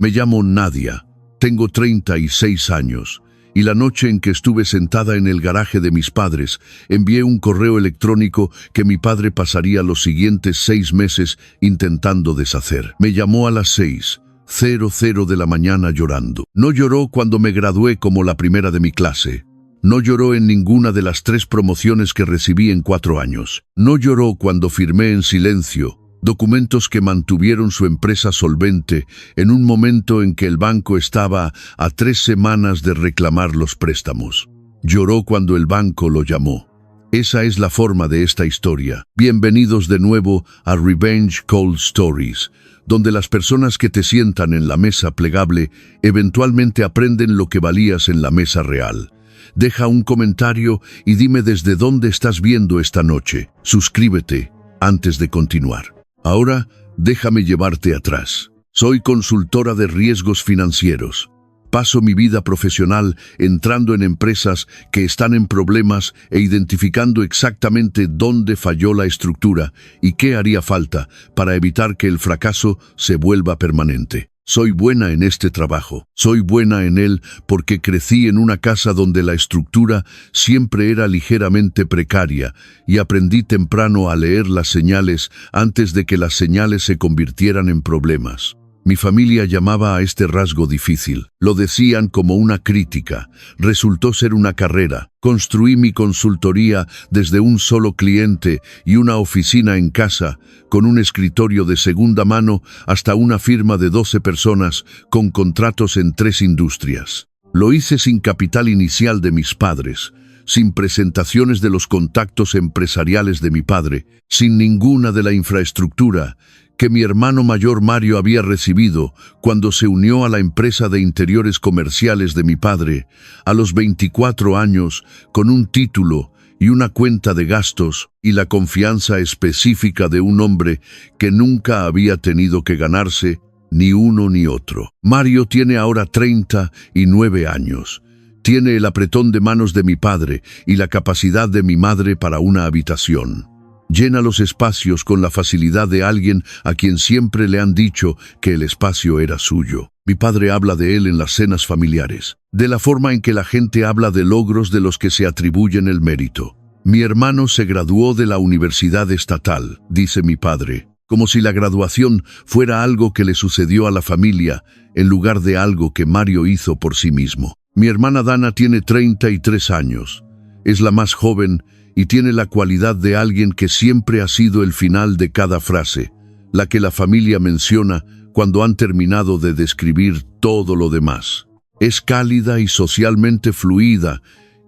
Me llamo Nadia, tengo 36 años, y la noche en que estuve sentada en el garaje de mis padres, envié un correo electrónico que mi padre pasaría los siguientes 6 meses intentando deshacer. Me llamó a las 6:00 de la mañana llorando. No lloró cuando me gradué como la primera de mi clase. No lloró en ninguna de las 3 promociones que recibí en 4 años. No lloró cuando firmé en silencio documentos que mantuvieron su empresa solvente en un momento en que el banco estaba a 3 semanas de reclamar los préstamos. Lloró cuando el banco lo llamó. Esa es la forma de esta historia. Bienvenidos de nuevo a Revenge Cold Stories, donde las personas que te sientan en la mesa plegable eventualmente aprenden lo que valías en la mesa real. Deja un comentario y dime desde dónde estás viendo esta noche. Suscríbete antes de continuar. Ahora, déjame llevarte atrás. Soy consultora de riesgos financieros. Paso mi vida profesional entrando en empresas que están en problemas e identificando exactamente dónde falló la estructura y qué haría falta para evitar que el fracaso se vuelva permanente. Soy buena en este trabajo. Soy buena en él porque crecí en una casa donde la estructura siempre era ligeramente precaria y aprendí temprano a leer las señales antes de que las señales se convirtieran en problemas. Mi familia llamaba a este rasgo difícil. Lo decían como una crítica. Resultó ser una carrera. Construí mi consultoría desde un solo cliente y una oficina en casa, con un escritorio de segunda mano, hasta una firma de 12 personas con contratos en 3 industrias. Lo hice sin capital inicial de mis padres, sin presentaciones de los contactos empresariales de mi padre, sin ninguna de la infraestructura que mi hermano mayor Mario había recibido cuando se unió a la empresa de interiores comerciales de mi padre a los 24 años con un título y una cuenta de gastos y la confianza específica de un hombre que nunca había tenido que ganarse ni uno ni otro. Mario tiene ahora 39 años. Tiene el apretón de manos de mi padre y la capacidad de mi madre para una habitación. Llena los espacios con la facilidad de alguien a quien siempre le han dicho que el espacio era suyo. Mi padre habla de él en las cenas familiares, de la forma en que la gente habla de logros de los que se atribuyen el mérito. Mi hermano se graduó de la Universidad Estatal, dice mi padre, como si la graduación fuera algo que le sucedió a la familia en lugar de algo que Mario hizo por sí mismo. Mi hermana Dana tiene 33 años. Es la más joven y tiene la cualidad de alguien que siempre ha sido el final de cada frase, la que la familia menciona cuando han terminado de describir todo lo demás. Es cálida y socialmente fluida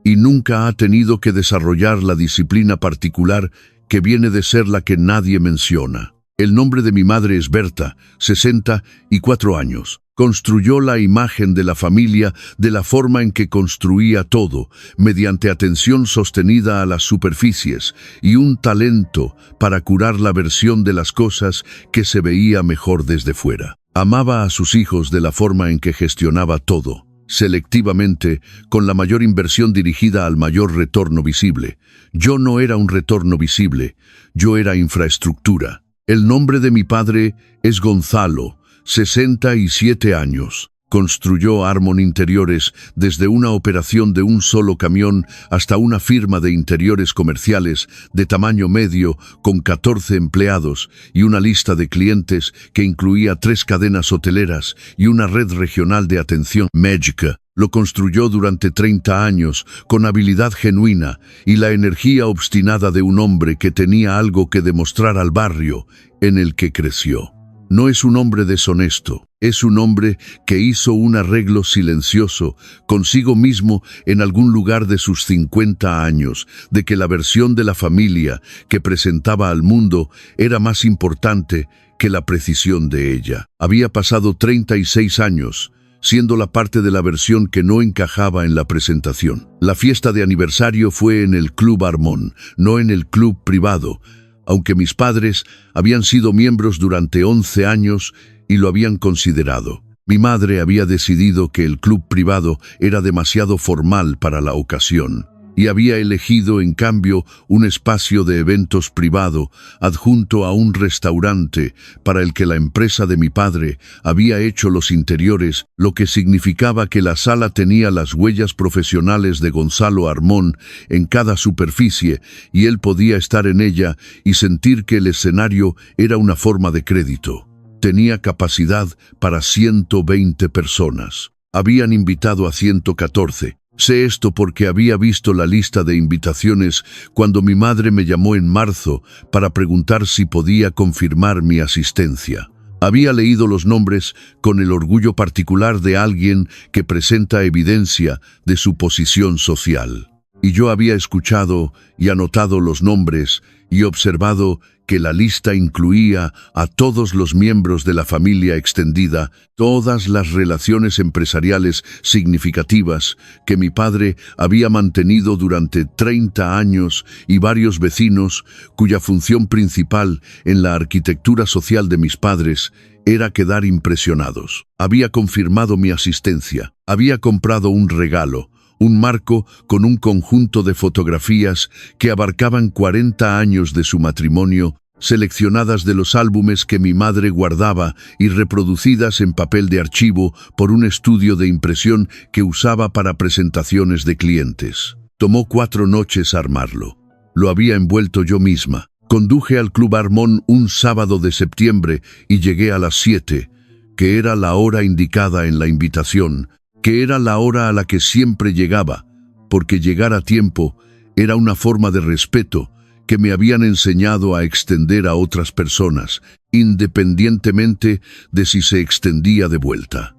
y nunca ha tenido que desarrollar la disciplina particular que viene de ser la que nadie menciona. El nombre de mi madre es Berta, 64 años. Construyó la imagen de la familia de la forma en que construía todo, mediante atención sostenida a las superficies y un talento para curar la versión de las cosas que se veía mejor desde fuera. Amaba a sus hijos de la forma en que gestionaba todo, selectivamente, con la mayor inversión dirigida al mayor retorno visible. Yo no era un retorno visible, yo era infraestructura. El nombre de mi padre es Gonzalo, 67 años. Construyó Harmon Interiores desde una operación de un solo camión hasta una firma de interiores comerciales de tamaño medio con 14 empleados y una lista de clientes que incluía 3 cadenas hoteleras y una red regional de atención médica. Lo construyó durante 30 años con habilidad genuina y la energía obstinada de un hombre que tenía algo que demostrar al barrio en el que creció. No es un hombre deshonesto, es un hombre que hizo un arreglo silencioso consigo mismo en algún lugar de sus 50 años, de que la versión de la familia que presentaba al mundo era más importante que la precisión de ella. Había pasado 36 años, siendo la parte de la versión que no encajaba en la presentación. La fiesta de aniversario fue en el Club Harmon, no en el club privado, aunque mis padres habían sido miembros durante 11 años y lo habían considerado. Mi madre había decidido que el club privado era demasiado formal para la ocasión. y había elegido, en cambio, un espacio de eventos privado adjunto a un restaurante para el que la empresa de mi padre había hecho los interiores, lo que significaba que la sala tenía las huellas profesionales de Gonzalo Armón en cada superficie y él podía estar en ella y sentir que el escenario era una forma de crédito. Tenía capacidad para 120 personas. Habían invitado a 114. Sé esto porque había visto la lista de invitaciones cuando mi madre me llamó en marzo para preguntar si podía confirmar mi asistencia. Había leído los nombres con el orgullo particular de alguien que presenta evidencia de su posición social. Y yo había escuchado y anotado los nombres y observado que la lista incluía a todos los miembros de la familia extendida, todas las relaciones empresariales significativas que mi padre había mantenido durante 30 años y varios vecinos cuya función principal en la arquitectura social de mis padres era quedar impresionados. Había confirmado mi asistencia, había comprado un regalo, un marco con un conjunto de fotografías que abarcaban 40 años de su matrimonio, seleccionadas de los álbumes que mi madre guardaba y reproducidas en papel de archivo por un estudio de impresión que usaba para presentaciones de clientes. Tomó 4 noches armarlo. Lo había envuelto yo misma. Conduje al Club Armón un sábado de septiembre y llegué a las 7, que era la hora indicada en la invitación, que era la hora a la que siempre llegaba, porque llegar a tiempo era una forma de respeto que me habían enseñado a extender a otras personas, independientemente de si se extendía de vuelta.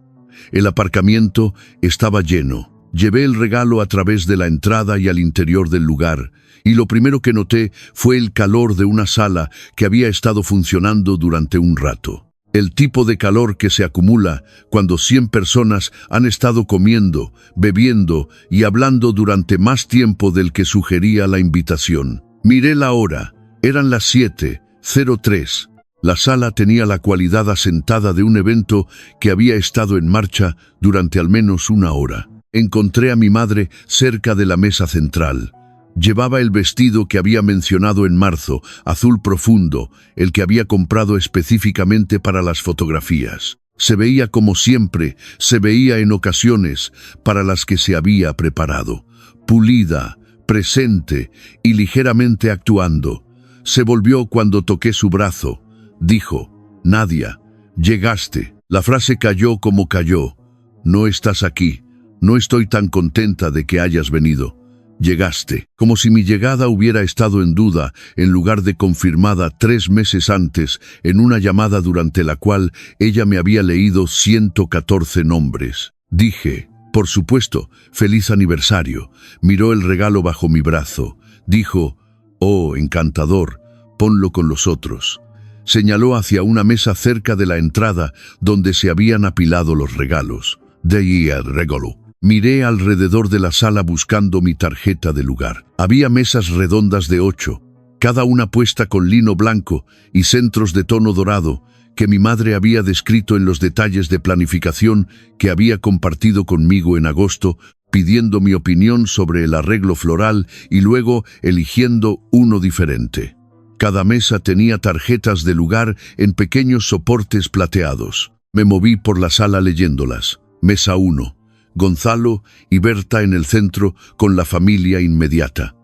El aparcamiento estaba lleno. Llevé el regalo a través de la entrada y al interior del lugar, y lo primero que noté fue el calor de una sala que había estado funcionando durante un rato. El tipo de calor que se acumula cuando 100 personas han estado comiendo, bebiendo y hablando durante más tiempo del que sugería la invitación. Miré la hora. Eran las 7:03. La sala tenía la cualidad asentada de un evento que había estado en marcha durante al menos una hora. Encontré a mi madre cerca de la mesa central. Llevaba el vestido que había mencionado en marzo, azul profundo, el que había comprado específicamente para las fotografías. Se veía como siempre, se veía en ocasiones para las que se había preparado. Pulida, presente y ligeramente actuando. Se volvió cuando toqué su brazo. Dijo: «Nadia, llegaste». La frase cayó como cayó. «No estás aquí. No estoy tan contenta de que hayas venido. Llegaste», como si mi llegada hubiera estado en duda, en lugar de confirmada 3 meses antes, en una llamada durante la cual ella me había leído 114 nombres. Dije: «Por supuesto, feliz aniversario». Miró el regalo bajo mi brazo. Dijo: «Oh, encantador, ponlo con los otros». Señaló hacia una mesa cerca de la entrada donde se habían apilado los regalos. De ahí el regalo. Miré alrededor de la sala buscando mi tarjeta de lugar. Había mesas redondas de 8, cada una puesta con lino blanco y centros de tono dorado, que mi madre había descrito en los detalles de planificación que había compartido conmigo en agosto, pidiendo mi opinión sobre el arreglo floral y luego eligiendo uno diferente. Cada mesa tenía tarjetas de lugar en pequeños soportes plateados. Me moví por la sala leyéndolas. Mesa 1. Gonzalo y Berta en el centro con la familia inmediata.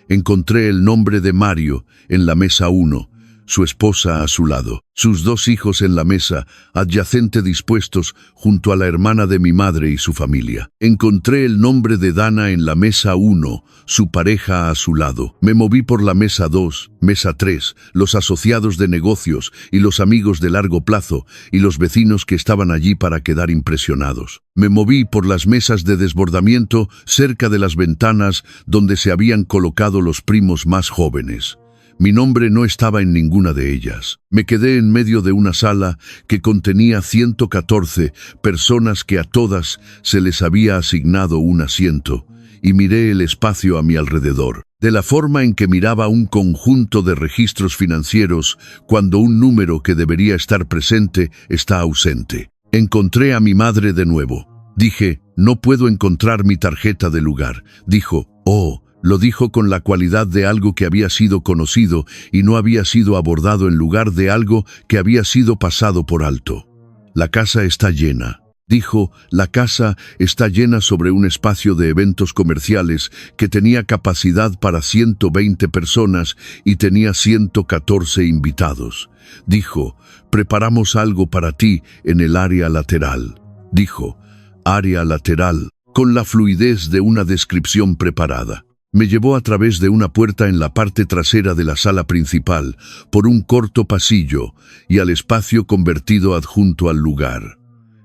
Encontré el nombre de Mario en la mesa 1, su esposa a su lado, sus 2 hijos en la mesa adyacente dispuestos junto a la hermana de mi madre y su familia. Encontré el nombre de Dana en la mesa 1, su pareja a su lado. Me moví por la mesa 2, mesa 3, los asociados de negocios y los amigos de largo plazo y los vecinos que estaban allí para quedar impresionados. Me moví por las mesas de desbordamiento cerca de las ventanas donde se habían colocado los primos más jóvenes. Mi nombre no estaba en ninguna de ellas. Me quedé en medio de una sala que contenía 114 personas que a todas se les había asignado un asiento, y miré el espacio a mi alrededor, de la forma en que miraba un conjunto de registros financieros cuando un número que debería estar presente está ausente. Encontré a mi madre de nuevo. Dije: «No puedo encontrar mi tarjeta de lugar». Dijo: «Oh, Lo dijo con la cualidad de algo que había sido conocido y no había sido abordado en lugar de algo que había sido pasado por alto. La casa está llena. Dijo, la casa está llena sobre un espacio de eventos comerciales que tenía capacidad para 120 personas y tenía 114 invitados. Dijo, preparamos algo para ti en el área lateral. Dijo, área lateral, con la fluidez de una descripción preparada. Me llevó a través de una puerta en la parte trasera de la sala principal, por un corto pasillo y al espacio convertido adjunto al lugar.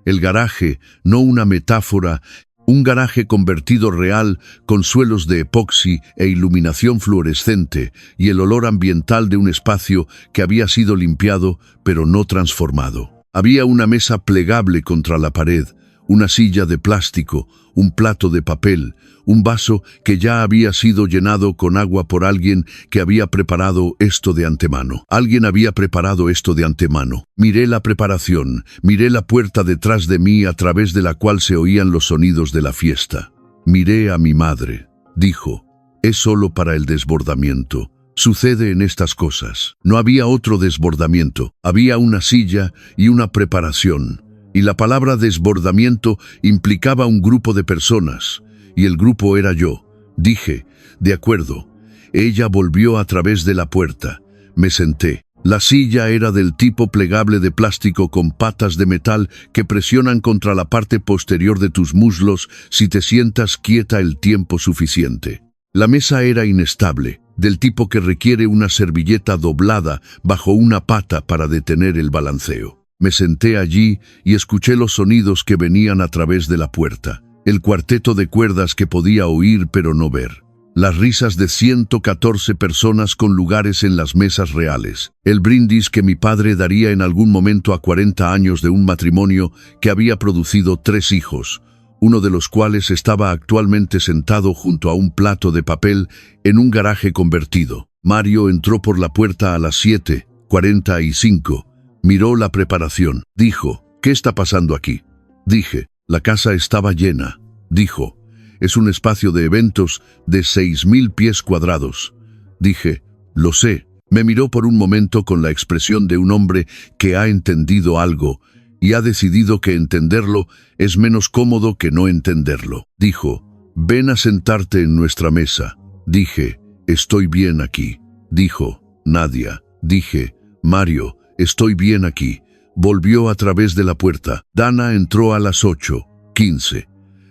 El garaje, no una metáfora, un garaje convertido real con suelos de epoxi e iluminación fluorescente y el olor ambiental de un espacio que había sido limpiado pero no transformado. Había una mesa plegable contra la pared, una silla de plástico, un plato de papel, un vaso que ya había sido llenado con agua por alguien que había preparado esto de antemano. Alguien había preparado esto de antemano. Miré la preparación, miré la puerta detrás de mí a través de la cual se oían los sonidos de la fiesta. Miré a mi madre. Dijo, es solo para el desbordamiento. Sucede en estas cosas. No había otro desbordamiento. Había una silla y una preparación. Y la palabra desbordamiento implicaba un grupo de personas, y el grupo era yo. Dije, de acuerdo. Ella volvió a través de la puerta. Me senté. La silla era del tipo plegable de plástico con patas de metal que presionan contra la parte posterior de tus muslos si te sientas quieta el tiempo suficiente. La mesa era inestable, del tipo que requiere una servilleta doblada bajo una pata para detener el balanceo. Me senté allí y escuché los sonidos que venían a través de la puerta. El cuarteto de cuerdas que podía oír pero no ver. Las risas de 114 personas con lugares en las mesas reales. El brindis que mi padre daría en algún momento a 40 años de un matrimonio que había producido 3 hijos, uno de los cuales estaba actualmente sentado junto a un plato de papel en un garaje convertido. Mario entró por la puerta a las 7:45. Miró la preparación. Dijo, ¿qué está pasando aquí? Dije, la casa estaba llena. Dijo, es un espacio de eventos de 6.000 pies cuadrados. Dije, lo sé. Me miró por un momento con la expresión de un hombre que ha entendido algo y ha decidido que entenderlo es menos cómodo que no entenderlo. Dijo, ven a sentarte en nuestra mesa. Dije, estoy bien aquí. Dijo, Nadia. Dije, Mario. Estoy bien aquí. Volvió a través de la puerta. Dana entró a las 8:15.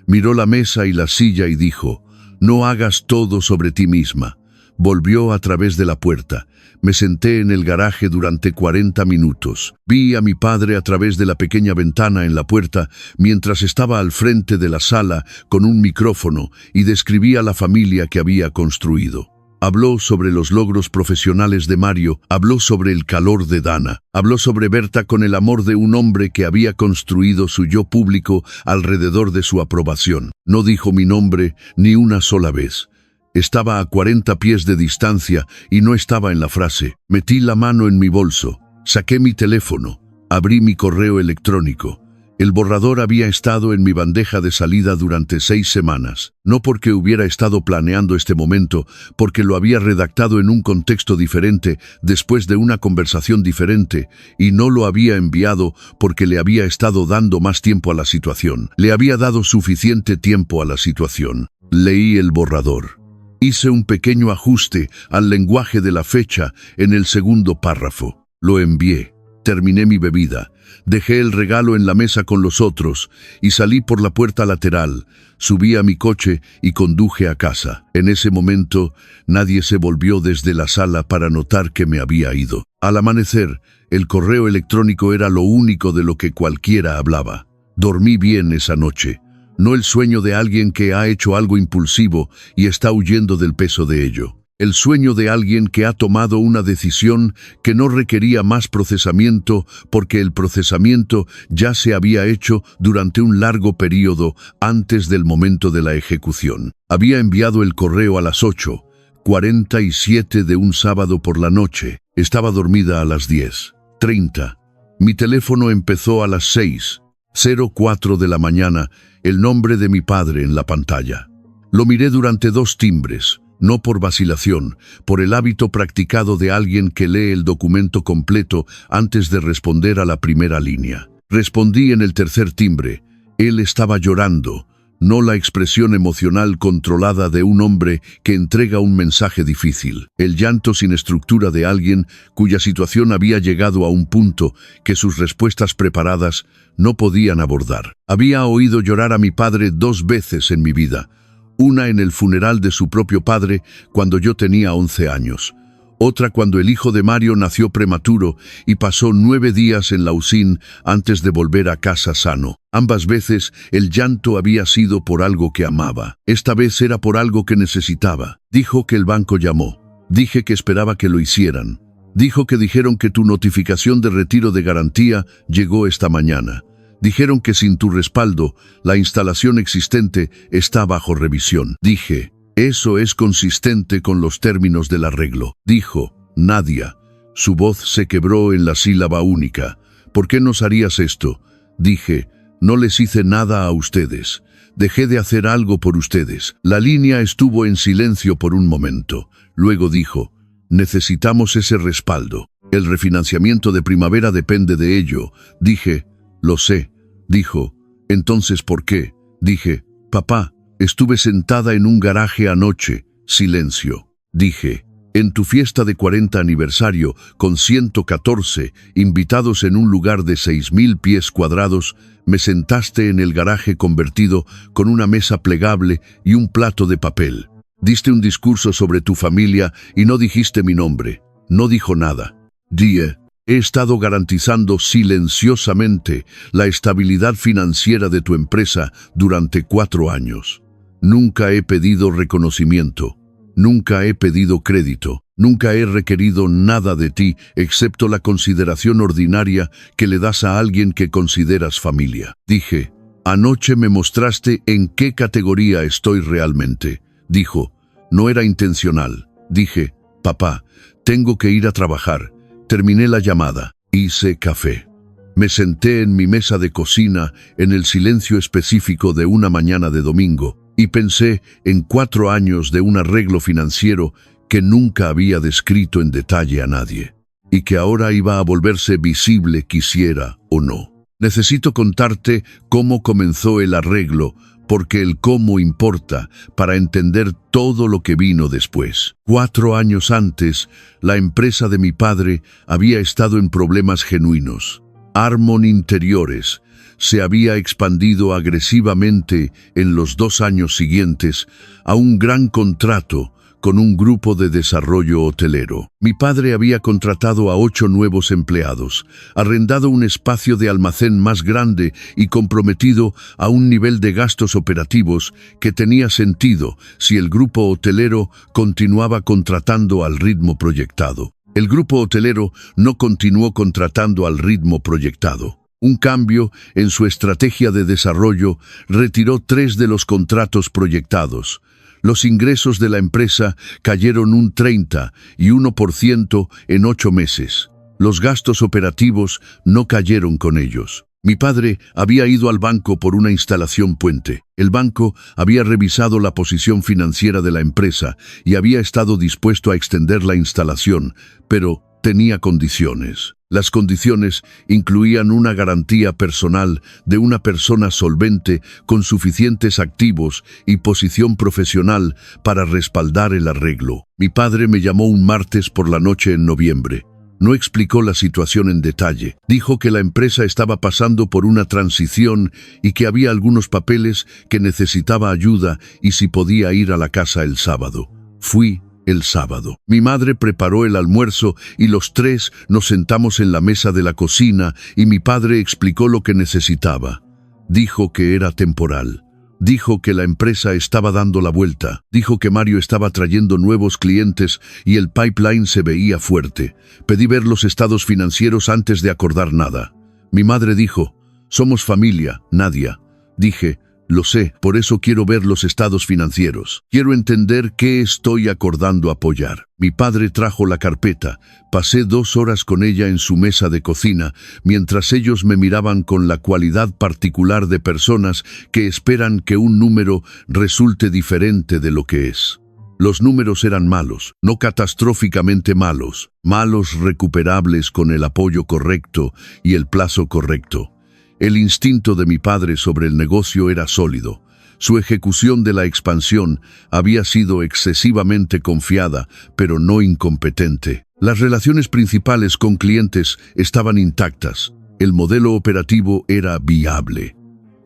Miró la mesa y la silla y dijo, no hagas todo sobre ti misma. Volvió a través de la puerta. Me senté en el garaje durante 40 minutos. Vi a mi padre a través de la pequeña ventana en la puerta mientras estaba al frente de la sala con un micrófono y describía la familia que había construido. Habló sobre los logros profesionales de Mario, habló sobre el calor de Dana, habló sobre Berta con el amor de un hombre que había construido su yo público alrededor de su aprobación. No dijo mi nombre ni una sola vez. Estaba a 40 pies de distancia y no estaba en la frase. Metí la mano en mi bolso, saqué mi teléfono, abrí mi correo electrónico. El borrador había estado en mi bandeja de salida durante 6 semanas, no porque hubiera estado planeando este momento, porque lo había redactado en un contexto diferente, después de una conversación diferente, y no lo había enviado porque le había estado dando más tiempo a la situación. Le había dado suficiente tiempo a la situación. Leí el borrador. Hice un pequeño ajuste al lenguaje de la fecha en el segundo párrafo. Lo envié. Terminé mi bebida. Dejé el regalo en la mesa con los otros y salí por la puerta lateral. Subí a mi coche y conduje a casa. En ese momento, nadie se volvió desde la sala para notar que me había ido. Al amanecer, el correo electrónico era lo único de lo que cualquiera hablaba. Dormí bien esa noche. No el sueño de alguien que ha hecho algo impulsivo y está huyendo del peso de ello. El sueño de alguien que ha tomado una decisión que no requería más procesamiento porque el procesamiento ya se había hecho durante un largo periodo antes del momento de la ejecución. Había enviado el correo a las 8:47 de un sábado por la noche. Estaba dormida a las 10:30. Mi teléfono empezó a las 6:04 de la mañana, el nombre de mi padre en la pantalla. Lo miré durante 2 timbres. no por vacilación, por el hábito practicado de alguien que lee el documento completo antes de responder a la primera línea. Respondí en el tercer timbre. Él estaba llorando, no la expresión emocional controlada de un hombre que entrega un mensaje difícil. El llanto sin estructura de alguien cuya situación había llegado a un punto que sus respuestas preparadas no podían abordar. Había oído llorar a mi padre 2 veces en mi vida, una en el funeral de su propio padre cuando yo tenía 11 años. Otra cuando el hijo de Mario nació prematuro y pasó 9 días en la UCI antes de volver a casa sano. Ambas veces el llanto había sido por algo que amaba. Esta vez era por algo que necesitaba. Dijo que el banco llamó. Dije que esperaba que lo hicieran. Dijo que dijeron que tu notificación de retiro de garantía llegó esta mañana. Dijeron que sin tu respaldo, la instalación existente está bajo revisión. Dije, eso es consistente con los términos del arreglo. Dijo, Nadia. Su voz se quebró en la sílaba única. ¿Por qué nos harías esto? Dije, no les hice nada a ustedes. Dejé de hacer algo por ustedes. La línea estuvo en silencio por un momento. Luego dijo, necesitamos ese respaldo. El refinanciamiento de primavera depende de ello. Dije, lo sé. Dijo, entonces ¿por qué? Dije, papá, estuve sentada en un garaje anoche. Silencio. Dije, en tu fiesta de 40 aniversario, con 114 invitados en un lugar de 6.000 pies cuadrados, me sentaste en el garaje convertido con una mesa plegable y un plato de papel. Diste un discurso sobre tu familia y no dijiste mi nombre. No dijo nada. Dije, he estado garantizando silenciosamente la estabilidad financiera de tu empresa durante 4 años. Nunca he pedido reconocimiento. Nunca he pedido crédito. Nunca he requerido nada de ti excepto la consideración ordinaria que le das a alguien que consideras familia. Dije, anoche me mostraste en qué categoría estoy realmente. Dijo, no era intencional. Dije, papá, tengo que ir a trabajar. Terminé la llamada. Hice café. Me senté en mi mesa de cocina en el silencio específico de una mañana de domingo y pensé en 4 años de un arreglo financiero que nunca había descrito en detalle a nadie y que ahora iba a volverse visible quisiera o no. Necesito contarte cómo comenzó el arreglo porque el cómo importa para entender todo lo que vino después. 4 años antes, la empresa de mi padre había estado en problemas genuinos. Harmon Interiores se había expandido agresivamente en los 2 años siguientes a un gran contrato con un grupo de desarrollo hotelero. Mi padre había contratado a 8 nuevos empleados, arrendado un espacio de almacén más grande y comprometido a un nivel de gastos operativos que tenía sentido si el grupo hotelero continuaba contratando al ritmo proyectado. El grupo hotelero no continuó contratando al ritmo proyectado. Un cambio en su estrategia de desarrollo retiró 3 de los contratos proyectados. Los ingresos de la empresa cayeron un 31% en 8 meses. Los gastos operativos no cayeron con ellos. Mi padre había ido al banco por una instalación puente. El banco había revisado la posición financiera de la empresa y había estado dispuesto a extender la instalación, pero tenía condiciones. Las condiciones incluían una garantía personal de una persona solvente con suficientes activos y posición profesional para respaldar el arreglo. Mi padre me llamó un martes por la noche en noviembre. No explicó la situación en detalle. Dijo que la empresa estaba pasando por una transición y que había algunos papeles que necesitaba ayuda y si podía ir a la casa el sábado. Fui el sábado. Mi madre preparó el almuerzo y los 3 nos sentamos en la mesa de la cocina y mi padre explicó lo que necesitaba. Dijo que era temporal. Dijo que la empresa estaba dando la vuelta. Dijo que Mario estaba trayendo nuevos clientes y el pipeline se veía fuerte. Pedí ver los estados financieros antes de acordar nada. Mi madre dijo, somos familia, Nadia. Dije, lo sé, por eso quiero ver los estados financieros. Quiero entender qué estoy acordando apoyar. Mi padre trajo la carpeta. Pasé 2 horas con ella en su mesa de cocina, mientras ellos me miraban con la cualidad particular de personas que esperan que un número resulte diferente de lo que es. Los números eran malos, no catastróficamente malos, malos recuperables con el apoyo correcto y el plazo correcto. El instinto de mi padre sobre el negocio era sólido. Su ejecución de la expansión había sido excesivamente confiada, pero no incompetente. Las relaciones principales con clientes estaban intactas. El modelo operativo era viable.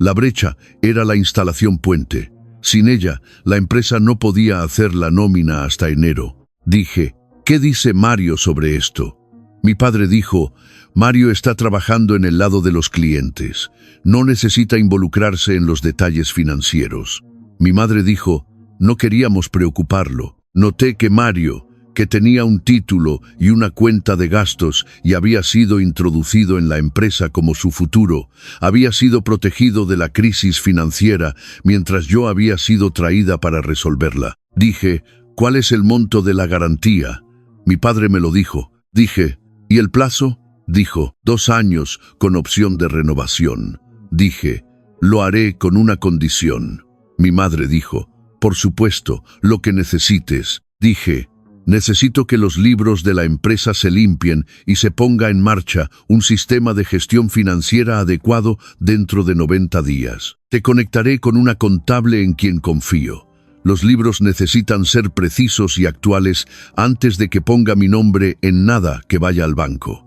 La brecha era la instalación puente. Sin ella, la empresa no podía hacer la nómina hasta enero. Dije, ¿qué dice Mario sobre esto? Mi padre dijo, Mario está trabajando en el lado de los clientes. No necesita involucrarse en los detalles financieros. Mi madre dijo, no queríamos preocuparlo. Noté que Mario, que tenía un título y una cuenta de gastos y había sido introducido en la empresa como su futuro, había sido protegido de la crisis financiera mientras yo había sido traída para resolverla. Dije, ¿cuál es el monto de la garantía? Mi padre me lo dijo. Dije, ¿y el plazo? Dijo, 2 años con opción de renovación. Dije, lo haré con una condición. Mi madre dijo, por supuesto, lo que necesites. Dije, necesito que los libros de la empresa se limpien y se ponga en marcha un sistema de gestión financiera adecuado dentro de 90 días. Te conectaré con una contable en quien confío. Los libros necesitan ser precisos y actuales antes de que ponga mi nombre en nada que vaya al banco.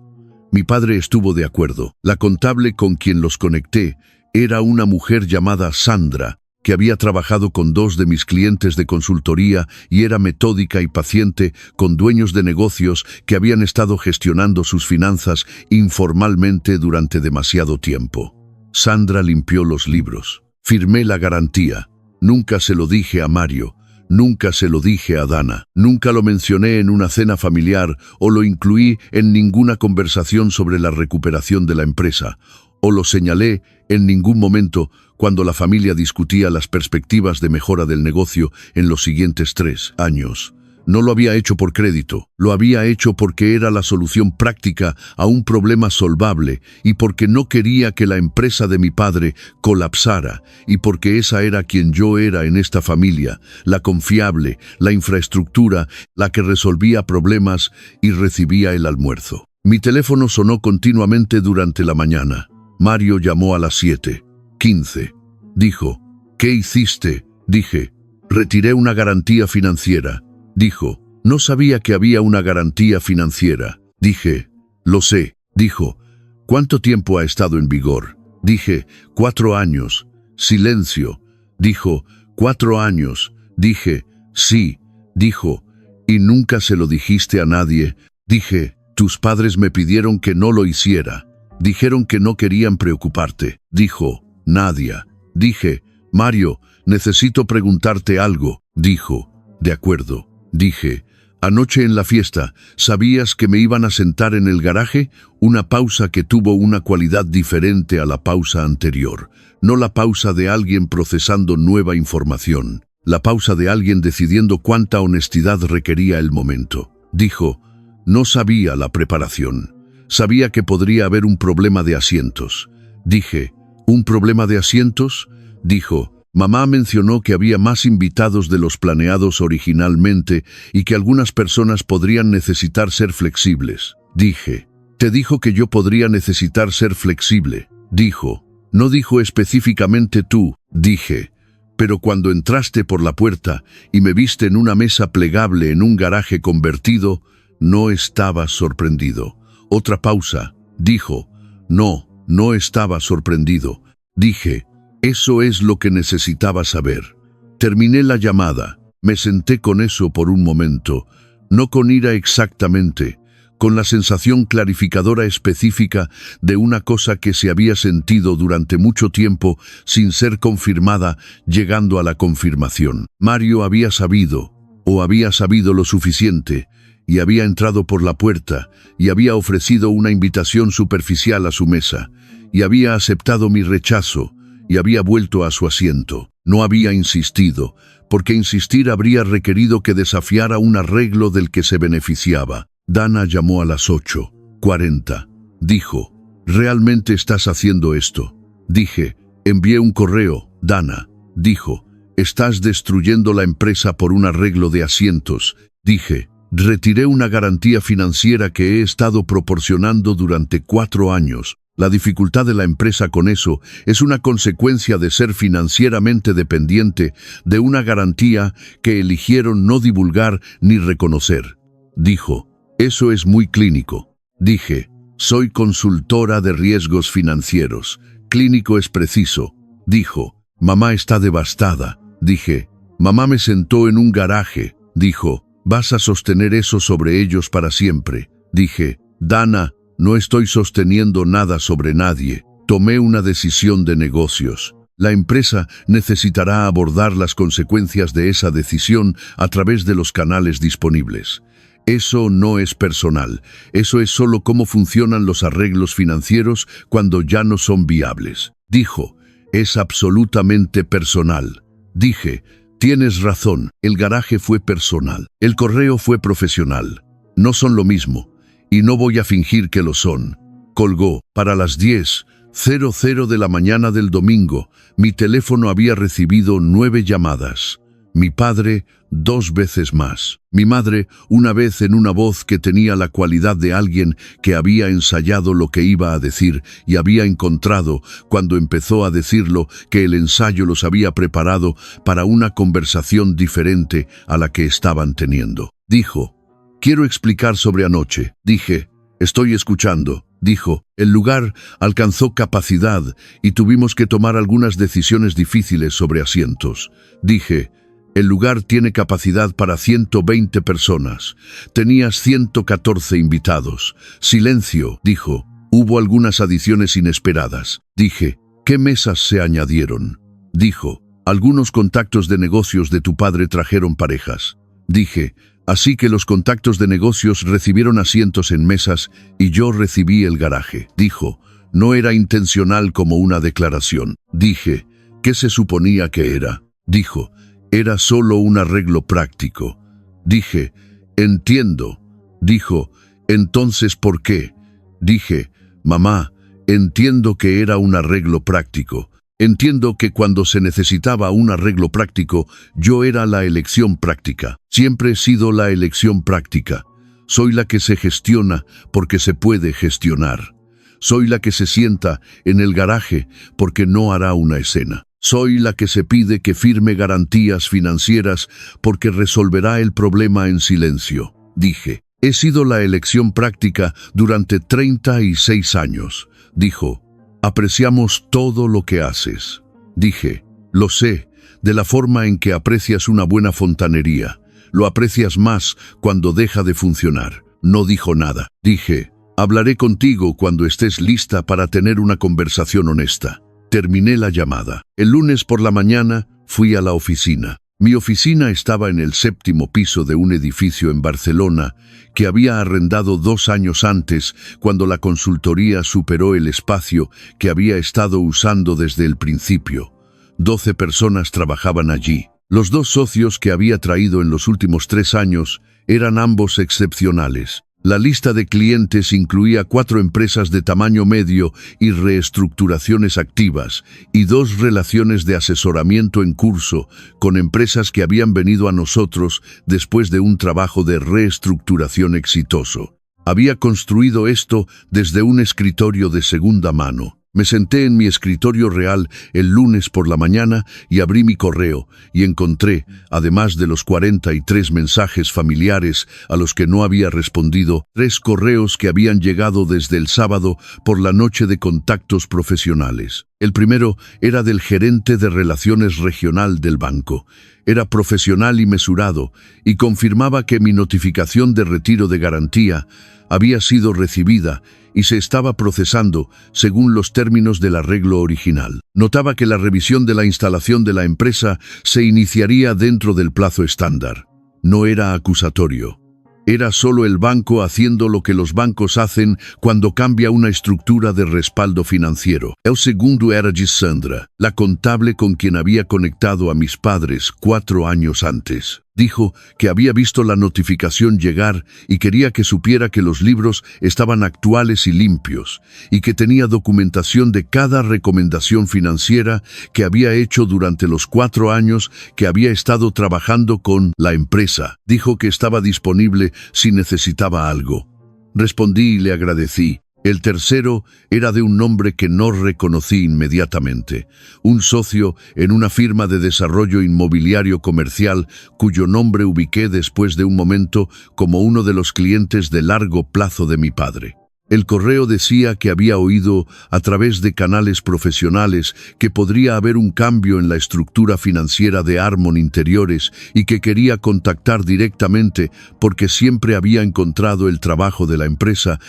Mi padre estuvo de acuerdo. La contable con quien los conecté era una mujer llamada Sandra, que había trabajado con 2 de mis clientes de consultoría y era metódica y paciente con dueños de negocios que habían estado gestionando sus finanzas informalmente durante demasiado tiempo. Sandra limpió los libros. Firmé la garantía. Nunca se lo dije a Mario. Nunca se lo dije a Dana. Nunca lo mencioné en una cena familiar o lo incluí en ninguna conversación sobre la recuperación de la empresa, o lo señalé en ningún momento cuando la familia discutía las perspectivas de mejora del negocio en los siguientes 3 años. No lo había hecho por crédito, lo había hecho porque era la solución práctica a un problema solvable y porque no quería que la empresa de mi padre colapsara y porque esa era quien yo era en esta familia, la confiable, la infraestructura, la que resolvía problemas y recibía el almuerzo. Mi teléfono sonó continuamente durante la mañana. Mario llamó a las 7:15. Dijo, ¿qué hiciste? Dije, retiré una garantía financiera. Dijo, no sabía que había una garantía financiera. Dije, lo sé. Dijo, ¿cuánto tiempo ha estado en vigor? Dije, 4 años. Silencio. Dijo, 4 años. Dije, sí. Dijo, ¿y nunca se lo dijiste a nadie? Dije, tus padres me pidieron que no lo hiciera. Dijeron que no querían preocuparte. Dijo, Nadia. Dije, Mario, necesito preguntarte algo. Dijo, de acuerdo. Dije, anoche en la fiesta, ¿sabías que me iban a sentar en el garaje? Una pausa que tuvo una cualidad diferente a la pausa anterior. No la pausa de alguien procesando nueva información. La pausa de alguien decidiendo cuánta honestidad requería el momento. Dijo, no sabía la preparación. Sabía que podría haber un problema de asientos. Dije, ¿un problema de asientos? Dijo, mamá mencionó que había más invitados de los planeados originalmente y que algunas personas podrían necesitar ser flexibles. Dije, ¿te dijo que yo podría necesitar ser flexible? Dijo, no dijo específicamente tú. Dije, pero cuando entraste por la puerta y me viste en una mesa plegable en un garaje convertido, no estabas sorprendido. Otra pausa. Dijo, no estaba sorprendido. Dije, eso es lo que necesitaba saber. Terminé la llamada. Me senté con eso por un momento, no con ira exactamente, con la sensación clarificadora específica de una cosa que se había sentido durante mucho tiempo sin ser confirmada, llegando a la confirmación. Mario había sabido lo suficiente, y había entrado por la puerta, y había ofrecido una invitación superficial a su mesa, y había aceptado mi rechazo, y había vuelto a su asiento. No había insistido, porque insistir habría requerido que desafiara un arreglo del que se beneficiaba. Dana llamó a las 8:40. Dijo, ¿realmente estás haciendo esto? Dije, envié un correo. Dana dijo, estás destruyendo la empresa por un arreglo de asientos. Dije, retiré una garantía financiera que he estado proporcionando durante 4 años. La dificultad de la empresa con eso es una consecuencia de ser financieramente dependiente de una garantía que eligieron no divulgar ni reconocer. Dijo, eso es muy clínico. Dije, soy consultora de riesgos financieros. Clínico es preciso. Dijo, mamá está devastada. Dije, mamá me sentó en un garaje. Dijo, vas a sostener eso sobre ellos para siempre. Dije, Dana, no estoy sosteniendo nada sobre nadie. Tomé una decisión de negocios. La empresa necesitará abordar las consecuencias de esa decisión a través de los canales disponibles. Eso no es personal. Eso es solo cómo funcionan los arreglos financieros cuando ya no son viables. Dijo, es absolutamente personal. Dije, tienes razón, el garaje fue personal. El correo fue profesional. No son lo mismo. Y no voy a fingir que lo son. Colgó. Para las 10:00 de la mañana del domingo, mi teléfono había recibido 9 llamadas. Mi padre, 2 veces más. Mi madre, una vez en una voz que tenía la cualidad de alguien que había ensayado lo que iba a decir y había encontrado, cuando empezó a decirlo, que el ensayo los había preparado para una conversación diferente a la que estaban teniendo. Dijo, quiero explicar sobre anoche. Dije, estoy escuchando. Dijo, el lugar alcanzó capacidad y tuvimos que tomar algunas decisiones difíciles sobre asientos. Dije, el lugar tiene capacidad para 120 personas. Tenías 114 invitados. Silencio, dijo. Hubo algunas adiciones inesperadas. Dije, ¿qué mesas se añadieron? Dijo, algunos contactos de negocios de tu padre trajeron parejas. Dije, así que los contactos de negocios recibieron asientos en mesas y yo recibí el garaje. Dijo, no era intencional como una declaración. Dije, ¿qué se suponía que era? Dijo, era solo un arreglo práctico. Dije, entiendo. Dijo, entonces, ¿por qué? Dije, mamá, entiendo que era un arreglo práctico. Entiendo que cuando se necesitaba un arreglo práctico, yo era la elección práctica. Siempre he sido la elección práctica. Soy la que se gestiona porque se puede gestionar. Soy la que se sienta en el garaje porque no hará una escena. Soy la que se pide que firme garantías financieras porque resolverá el problema en silencio. Dije, he sido la elección práctica durante 36 años. Dijo, apreciamos todo lo que haces. Dije, lo sé, de la forma en que aprecias una buena fontanería. Lo aprecias más cuando deja de funcionar. No dijo nada. Dije, hablaré contigo cuando estés lista para tener una conversación honesta. Terminé la llamada. El lunes por la mañana fui a la oficina. Mi oficina estaba en el 7º piso de un edificio en Barcelona que había arrendado 2 años antes, cuando la consultoría superó el espacio que había estado usando desde el principio. 12 personas trabajaban allí. Los 2 socios que había traído en los últimos 3 años eran ambos excepcionales. La lista de clientes incluía 4 empresas de tamaño medio y reestructuraciones activas, y 2 relaciones de asesoramiento en curso con empresas que habían venido a nosotros después de un trabajo de reestructuración exitoso. Había construido esto desde un escritorio de segunda mano. Me senté en mi escritorio real el lunes por la mañana y abrí mi correo y encontré, además de los 43 mensajes familiares a los que no había respondido, 3 correos que habían llegado desde el sábado por la noche de contactos profesionales. El primero era del gerente de relaciones regional del banco. Era profesional y mesurado y confirmaba que mi notificación de retiro de garantía había sido recibida y se estaba procesando según los términos del arreglo original. Notaba que la revisión de la instalación de la empresa se iniciaría dentro del plazo estándar. No era acusatorio. Era solo el banco haciendo lo que los bancos hacen cuando cambia una estructura de respaldo financiero. El segundo era Gisandra, la contable con quien había conectado a mis padres 4 años antes. Dijo que había visto la notificación llegar y quería que supiera que los libros estaban actuales y limpios, y que tenía documentación de cada recomendación financiera que había hecho durante los 4 años que había estado trabajando con la empresa. Dijo que estaba disponible si necesitaba algo. Respondí y le agradecí. El tercero era de un nombre que no reconocí inmediatamente, un socio en una firma de desarrollo inmobiliario comercial cuyo nombre ubiqué después de un momento como uno de los clientes de largo plazo de mi padre. El correo decía que había oído a través de canales profesionales que podría haber un cambio en la estructura financiera de Harmon Interiores y que quería contactar directamente porque siempre había encontrado el trabajo de la empresa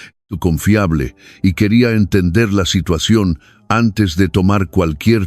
confiable y quería entender la situación antes de tomar cualquier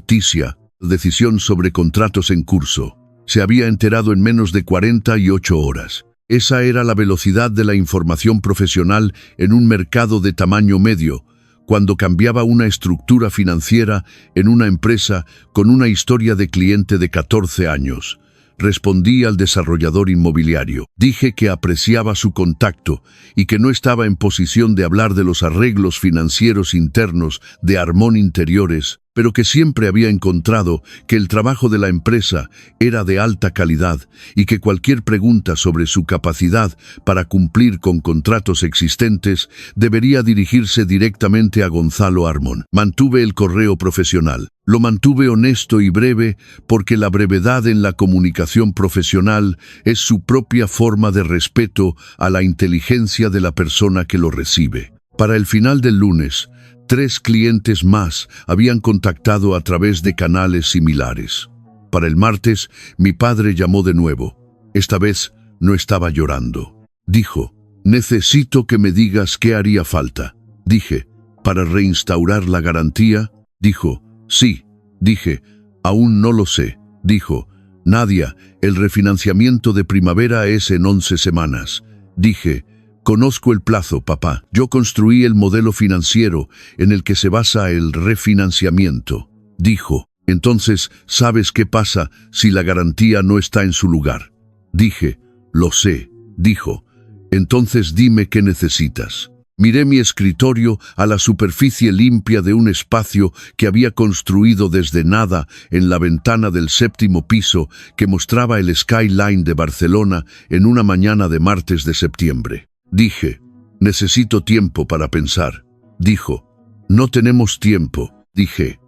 decisión sobre contratos en curso. Se había enterado en menos de 48 horas. Esa era la velocidad de la información profesional en un mercado de tamaño medio, cuando cambiaba una estructura financiera en una empresa con una historia de cliente de 14 años. Respondí al desarrollador inmobiliario. Dije que apreciaba su contacto y que no estaba en posición de hablar de los arreglos financieros internos de Harmon Interiores, pero que siempre había encontrado que el trabajo de la empresa era de alta calidad y que cualquier pregunta sobre su capacidad para cumplir con contratos existentes debería dirigirse directamente a Gonzalo Harmon. Mantuve el correo profesional. Lo mantuve honesto y breve porque la brevedad en la comunicación profesional es su propia forma de respeto a la inteligencia de la persona que lo recibe. Para el final del lunes, 3 clientes más habían contactado a través de canales similares. Para el martes, mi padre llamó de nuevo. Esta vez no estaba llorando. Dijo, «Necesito que me digas qué haría falta». Dije, «¿Para reinstaurar la garantía?» Dijo, «Sí». Dije, «Aún no lo sé». Dijo, «Nadia, el refinanciamiento de primavera es en 11 semanas». Dije, «Conozco el plazo, papá. Yo construí el modelo financiero en el que se basa el refinanciamiento». Dijo, «Entonces, ¿sabes qué pasa si la garantía no está en su lugar?» Dije, «Lo sé». Dijo, «Entonces dime qué necesitas». Miré mi escritorio a la superficie limpia de un espacio que había construido desde nada en la ventana del 7º piso que mostraba el skyline de Barcelona en una mañana de martes de septiembre. Dije, «Necesito tiempo para pensar». Dijo, «No tenemos tiempo». Dije,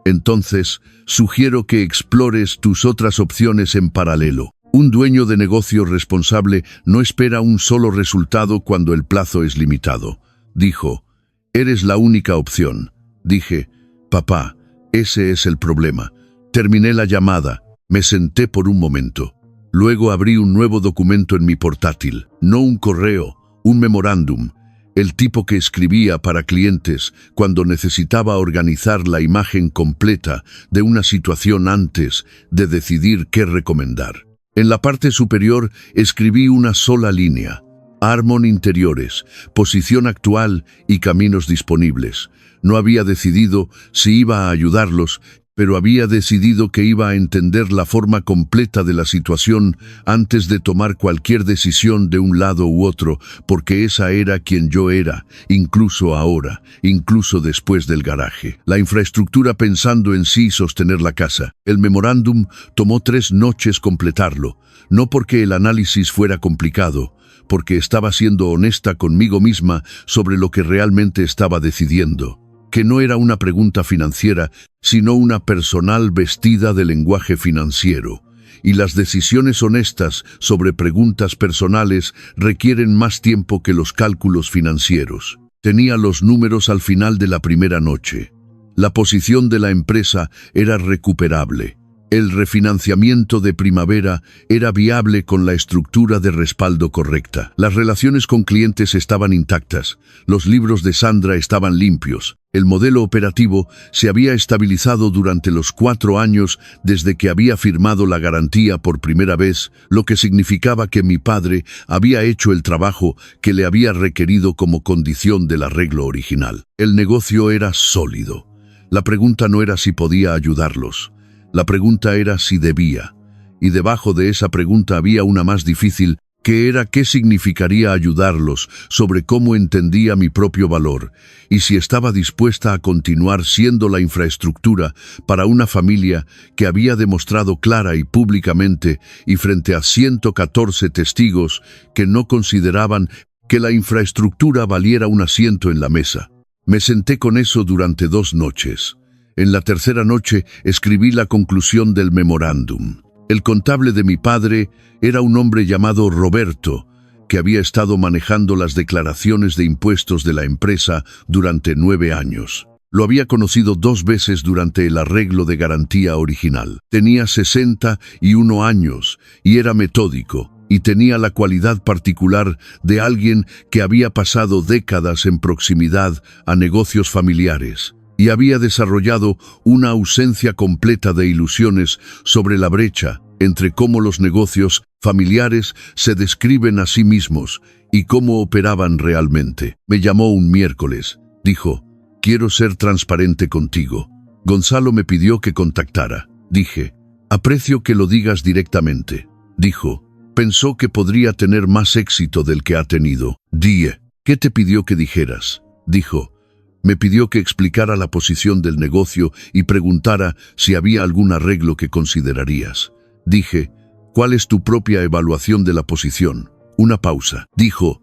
«Entonces, sugiero que explores tus otras opciones en paralelo». Un dueño de negocio responsable no espera un solo resultado cuando el plazo es limitado. Dijo, «Eres la única opción». Dije, «Papá, ese es el problema». Terminé la llamada. Me senté por un momento. Luego abrí un nuevo documento en mi portátil. No un correo, un memorándum. El tipo que escribía para clientes cuando necesitaba organizar la imagen completa de una situación antes de decidir qué recomendar. En la parte superior escribí una sola línea. Harmon Interiores, posición actual y caminos disponibles. No había decidido si iba a ayudarlos, pero había decidido que iba a entender la forma completa de la situación antes de tomar cualquier decisión de un lado u otro, porque esa era quien yo era, incluso ahora, incluso después del garaje. La infraestructura pensando en sí sostener la casa. El memorándum tomó 3 noches completarlo, no porque el análisis fuera complicado, porque estaba siendo honesta conmigo misma sobre lo que realmente estaba decidiendo. Que no era una pregunta financiera, sino una personal vestida de lenguaje financiero. Y las decisiones honestas sobre preguntas personales requieren más tiempo que los cálculos financieros. Tenía los números al final de la primera noche. La posición de la empresa era recuperable. El refinanciamiento de primavera era viable con la estructura de respaldo correcta. Las relaciones con clientes estaban intactas. Los libros de Sandra estaban limpios. El modelo operativo se había estabilizado durante los 4 años desde que había firmado la garantía por primera vez, lo que significaba que mi padre había hecho el trabajo que le había requerido como condición del arreglo original. El negocio era sólido. La pregunta no era si podía ayudarlos. La pregunta era si debía. y debajo de esa pregunta había una más difícil, que era qué significaría ayudarlos, sobre cómo entendía mi propio valor, y si estaba dispuesta a continuar siendo la infraestructura para una familia que había demostrado clara y públicamente, y frente a 114 testigos que no consideraban que la infraestructura valiera un asiento en la mesa. Me senté con eso durante 2 noches. En la tercera noche escribí la conclusión del memorándum. El contable de mi padre era un hombre llamado Roberto, que había estado manejando las declaraciones de impuestos de la empresa durante 9 años. Lo había conocido 2 veces durante el arreglo de garantía original. Tenía 61 años y era metódico, y tenía la cualidad particular de alguien que había pasado décadas en proximidad a negocios familiares y había desarrollado una ausencia completa de ilusiones sobre la brecha entre cómo los negocios familiares se describen a sí mismos y cómo operaban realmente. Me llamó un miércoles. Dijo, «Quiero ser transparente contigo. Gonzalo me pidió que contactara». Dije, «Aprecio que lo digas directamente». Dijo, «Pensó que podría tener más éxito del que ha tenido». Dije, «¿Qué te pidió que dijeras?» Dijo, «Me pidió que explicara la posición del negocio y preguntara si había algún arreglo que considerarías». Dije, «¿Cuál es tu propia evaluación de la posición?» Una pausa. Dijo,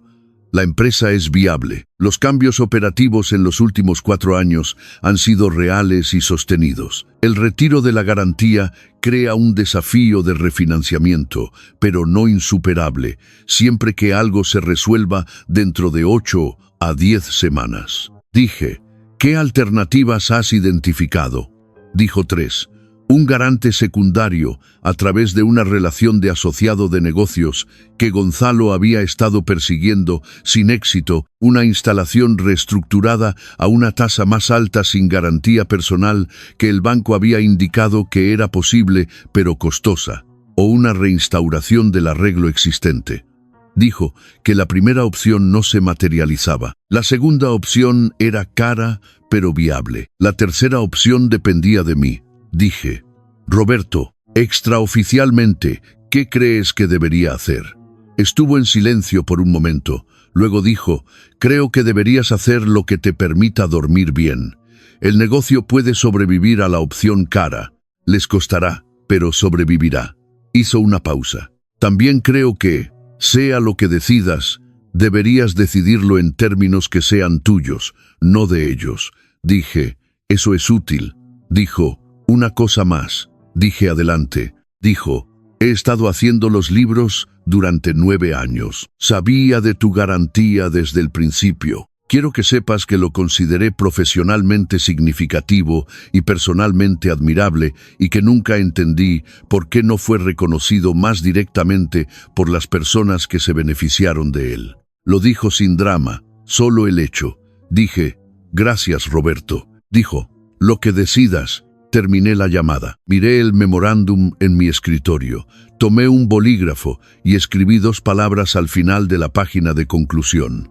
«La empresa es viable. Los cambios operativos en los últimos 4 años han sido reales y sostenidos. El retiro de la garantía crea un desafío de refinanciamiento, pero no insuperable, siempre que algo se resuelva dentro de 8 a 10 semanas». Dije, «¿Qué alternativas has identificado?» Dijo 3. Un garante secundario a través de una relación de asociado de negocios que Gonzalo había estado persiguiendo sin éxito, una instalación reestructurada a una tasa más alta sin garantía personal que el banco había indicado que era posible pero costosa, o una reinstauración del arreglo existente. Dijo que la primera opción no se materializaba. La segunda opción era cara pero viable. La tercera opción dependía de mí. Dije, «Roberto, extraoficialmente, ¿qué crees que debería hacer?» Estuvo en silencio por un momento. Luego dijo, «Creo que deberías hacer lo que te permita dormir bien. El negocio puede sobrevivir a la opción cara. Les costará, pero sobrevivirá». Hizo una pausa. «También creo que, sea lo que decidas, deberías decidirlo en términos que sean tuyos, no de ellos». Dije, «Eso es útil». Dijo, «Una cosa más». Dije, «Adelante». Dijo, «He estado haciendo los libros durante 9 años. Sabía de tu garantía desde el principio. Quiero que sepas que lo consideré profesionalmente significativo y personalmente admirable y que nunca entendí por qué no fue reconocido más directamente por las personas que se beneficiaron de él». Lo dijo sin drama, solo el hecho. Dije, «Gracias, Roberto». Dijo, «Lo que decidas». Terminé la llamada. Miré el memorándum en mi escritorio. Tomé un bolígrafo y escribí 2 palabras al final de la página de conclusión.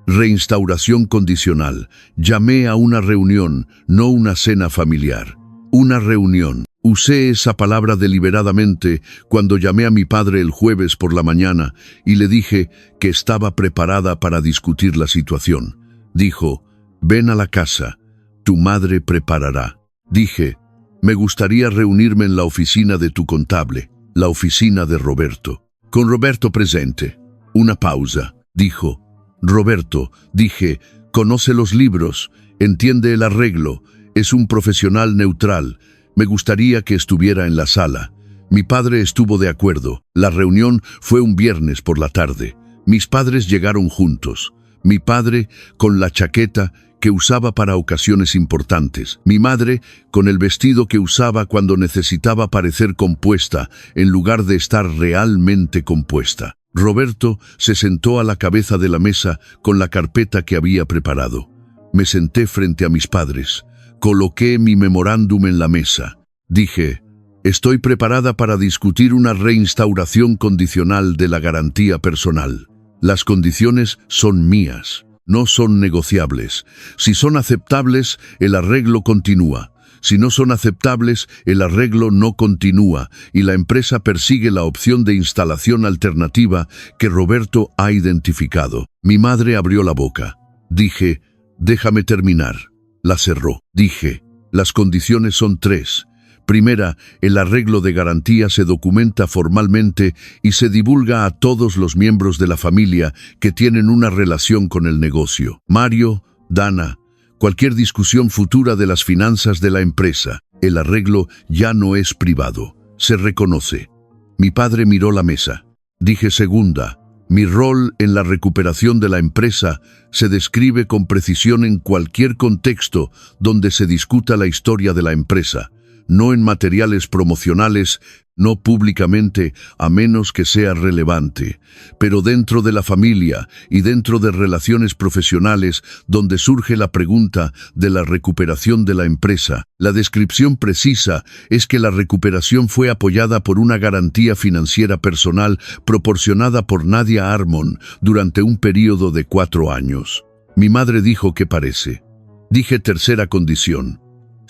Reinstauración condicional. Llamé a una reunión, no una cena familiar. Una reunión. Usé esa palabra deliberadamente cuando llamé a mi padre el jueves por la mañana y le dije que estaba preparada para discutir la situación. Dijo, «Ven a la casa. Tu madre preparará». Dije, «Me gustaría reunirme en la oficina de tu contable», la oficina de Roberto. «Con Roberto presente». Una pausa. Dijo, «Roberto», dije, «conoce los libros, entiende el arreglo, es un profesional neutral. Me gustaría que estuviera en la sala». Mi padre estuvo de acuerdo. La reunión fue un viernes por la tarde. Mis padres llegaron juntos. Mi padre con la chaqueta que usaba para ocasiones importantes. Mi madre con el vestido que usaba cuando necesitaba parecer compuesta en lugar de estar realmente compuesta. Roberto se sentó a la cabeza de la mesa con la carpeta que había preparado. Me senté frente a mis padres. Coloqué mi memorándum en la mesa. Dije, «Estoy preparada para discutir una reinstauración condicional de la garantía personal. Las condiciones son mías. No son negociables. Si son aceptables, el arreglo continúa. Si no son aceptables, el arreglo no continúa y la empresa persigue la opción de instalación alternativa que Roberto ha identificado. Mi madre abrió la boca. Dije, déjame terminar. La cerró. Dije, las condiciones son 3. Primera, el arreglo de garantía se documenta formalmente y se divulga a todos los miembros de la familia que tienen una relación con el negocio. Mario, Dana, cualquier discusión futura de las finanzas de la empresa. El arreglo ya no es privado. Se reconoce. Mi padre miró la mesa. Dije segunda, mi rol en la recuperación de la empresa se describe con precisión en cualquier contexto donde se discuta la historia de la empresa. No en materiales promocionales, no públicamente, a menos que sea relevante, pero dentro de la familia y dentro de relaciones profesionales donde surge la pregunta de la recuperación de la empresa. La descripción precisa es que la recuperación fue apoyada por una garantía financiera personal proporcionada por Nadia Armon durante un período de 4 años. Mi madre dijo que parece. Dije tercera condición.